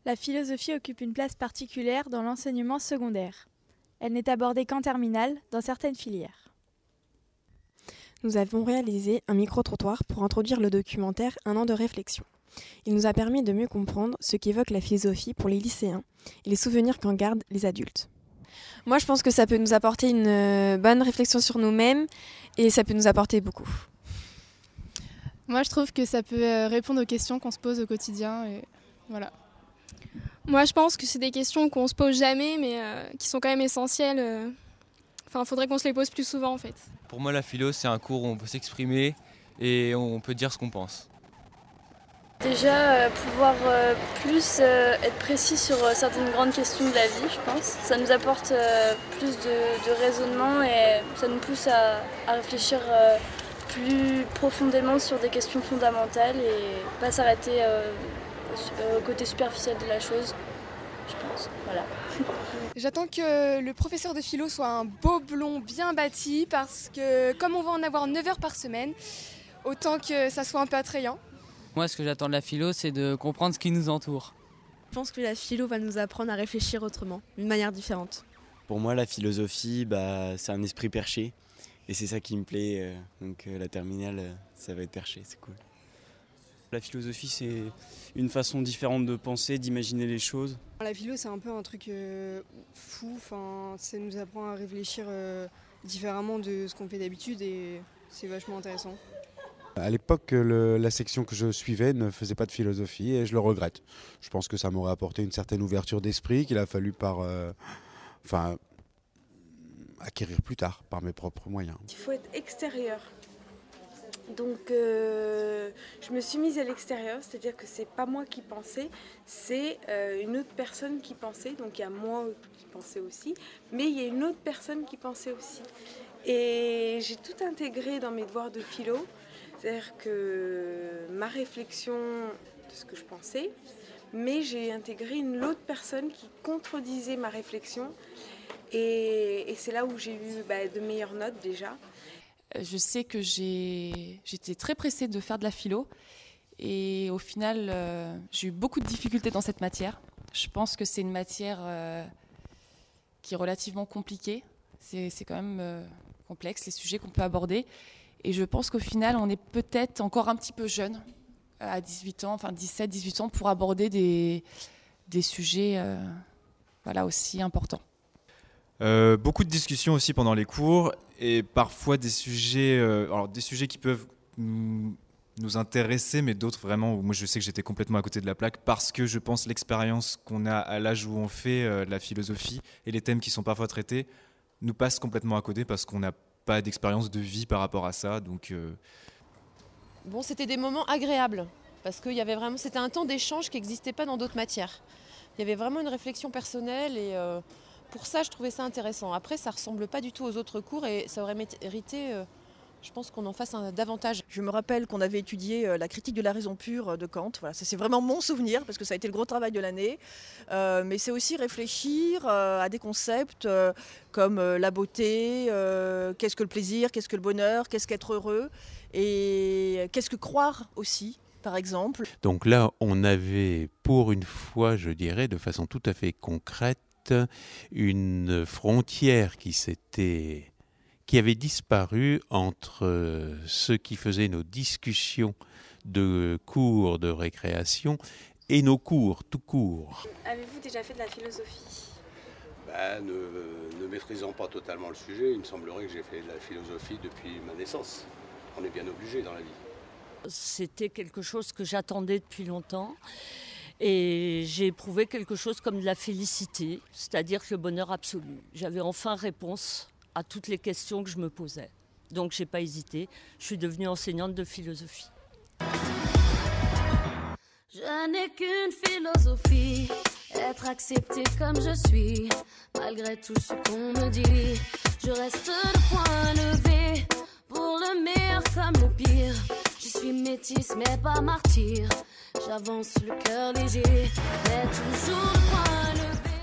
La philosophie occupe une place particulière dans l'enseignement secondaire. Elle n'est abordée qu'en terminale, dans certaines filières. Nous avons réalisé un micro-trottoir pour introduire le documentaire Un an de réflexion. Il nous a permis de mieux comprendre ce qu'évoque la philosophie pour les lycéens et les souvenirs qu'en gardent les adultes. Moi, je pense que ça peut nous apporter une bonne réflexion sur nous-mêmes et ça peut nous apporter beaucoup. Moi, je trouve que ça peut répondre aux questions qu'on se pose au quotidien. Et voilà. Moi, je pense que c'est des questions qu'on se pose jamais, mais qui sont quand même essentielles. Enfin, il faudrait qu'on se les pose plus souvent, en fait. Pour moi, la philo, c'est un cours où on peut s'exprimer et on peut dire ce qu'on pense. Déjà, pouvoir plus être précis sur certaines grandes questions de la vie, je pense. Ça nous apporte plus de raisonnement et ça nous pousse à réfléchir plus profondément sur des questions fondamentales et pas s'arrêter au côté superficiel de la chose, je pense. Voilà. J'attends que le professeur de philo soit un beau blond bien bâti parce que comme on va en avoir 9 heures par semaine, autant que ça soit un peu attrayant. Moi, ce que j'attends de la philo, c'est de comprendre ce qui nous entoure. Je pense que la philo va nous apprendre à réfléchir autrement, d'une manière différente. Pour moi, la philosophie, c'est un esprit perché. Et c'est ça qui me plaît. Donc la terminale, ça va être perché, c'est cool. La philosophie, c'est une façon différente de penser, d'imaginer les choses. La philo, c'est un peu un truc fou. Ça nous apprend à réfléchir différemment de ce qu'on fait d'habitude et c'est vachement intéressant. À l'époque, la section que je suivais ne faisait pas de philosophie et je le regrette. Je pense que ça m'aurait apporté une certaine ouverture d'esprit qu'il a fallu acquérir plus tard par mes propres moyens. Il faut être extérieur. Donc je me suis mise à l'extérieur, c'est-à-dire que c'est pas moi qui pensais, c'est une autre personne qui pensait. Donc il y a moi qui pensais aussi, mais il y a une autre personne qui pensait aussi. Et j'ai tout intégré dans mes devoirs de philo. C'est-à-dire que ma réflexion de ce que je pensais, mais j'ai intégré une autre personne qui contredisait ma réflexion. Et c'est là où j'ai eu de meilleures notes déjà. Je sais que j'étais très pressée de faire de la philo. Et au final, j'ai eu beaucoup de difficultés dans cette matière. Je pense que c'est une matière qui est relativement compliquée. C'est quand même complexe, les sujets qu'on peut aborder. Et je pense qu'au final, on est peut-être encore un petit peu jeune, à 18 ans, enfin 17, 18 ans, pour aborder des sujets aussi importants. Beaucoup de discussions aussi pendant les cours et parfois des sujets qui peuvent nous intéresser, mais d'autres vraiment où moi je sais que j'étais complètement à côté de la plaque parce que je pense l'expérience qu'on a à l'âge où on fait la philosophie et les thèmes qui sont parfois traités nous passent complètement à côté parce qu'on n'a pas d'expérience de vie par rapport à ça. Donc, Bon, c'était des moments agréables parce que c'était un temps d'échange qui n'existait pas dans d'autres matières. Il y avait vraiment une réflexion personnelle et pour ça, je trouvais ça intéressant. Après, ça ne ressemble pas du tout aux autres cours et ça aurait mérité, je pense, qu'on en fasse davantage. Je me rappelle qu'on avait étudié la critique de la raison pure de Kant. Voilà, ça, c'est vraiment mon souvenir parce que ça a été le gros travail de l'année. Mais c'est aussi réfléchir à des concepts comme la beauté, qu'est-ce que le plaisir, qu'est-ce que le bonheur, qu'est-ce qu'être heureux et qu'est-ce que croire aussi. Par exemple. Donc là, on avait pour une fois, je dirais, de façon tout à fait concrète, une frontière qui avait disparu entre ceux qui faisaient nos discussions de cours de récréation et nos cours tout court. Avez-vous déjà fait de la philosophie ? Ne maîtrisant pas totalement le sujet, il me semblerait que j'ai fait de la philosophie depuis ma naissance. On est bien obligé dans la vie. C'était quelque chose que j'attendais depuis longtemps et j'ai éprouvé quelque chose comme de la félicité, c'est-à-dire le bonheur absolu. J'avais enfin réponse à toutes les questions que je me posais. Donc je n'ai pas hésité, je suis devenue enseignante de philosophie. Je n'ai qu'une philosophie, être acceptée comme je suis, malgré tout ce qu'on me dit. Je reste le point levé, pour le meilleur comme le pire. Je suis métisse mais pas martyr, j'avance le cœur léger, mais toujours le point levé.